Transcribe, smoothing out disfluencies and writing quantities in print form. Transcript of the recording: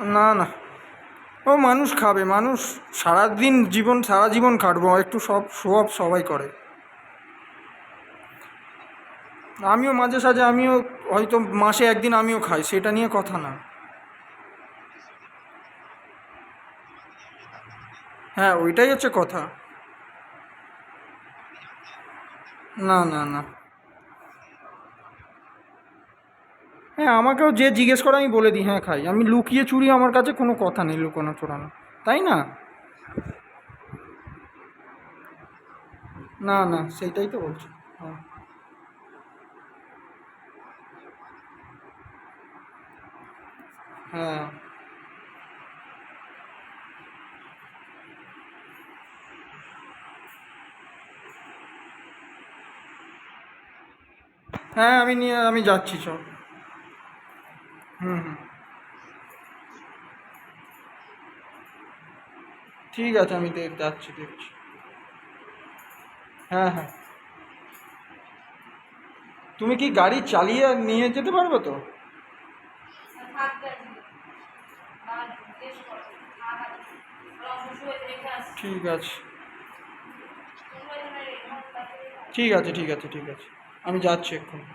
না না, ও মানুষ খাবে, মানুষ সারাদিন জীবন সারা জীবন খাটবো, একটু সব শো অফ সবাই করে। আমিও মাঝে সাঝে আমিও হয়তো মাসে একদিন আমিও খাই, সেটা নিয়ে কথা না। হ্যাঁ, ওইটাই হচ্ছে কথা। না না না। হ্যাঁ, আমাকেও যে জিজ্ঞেস করে আমি বলে দিই হ্যাঁ খাই, আমি লুকিয়ে চুরি আমার কাছে কোনো কথা নেই, লুকোনো চোরানো, তাই না? না না, সেইটাই তো বলছি। হ্যাঁ হ্যাঁ হ্যাঁ, আমি নিয়ে আমি যাচ্ছি, চল। হুম হুম। ঠিক আছে, আমি যাচ্ছি, দেখছি। হ্যাঁ হ্যাঁ। তুমি কি গাড়ি চালিয়ে নিয়ে যেতে পারবে তো? ঠিক আছে, ঠিক আছে, ঠিক আছে, ঠিক আছে, আমি যাচ্ছি এক্ষুনি।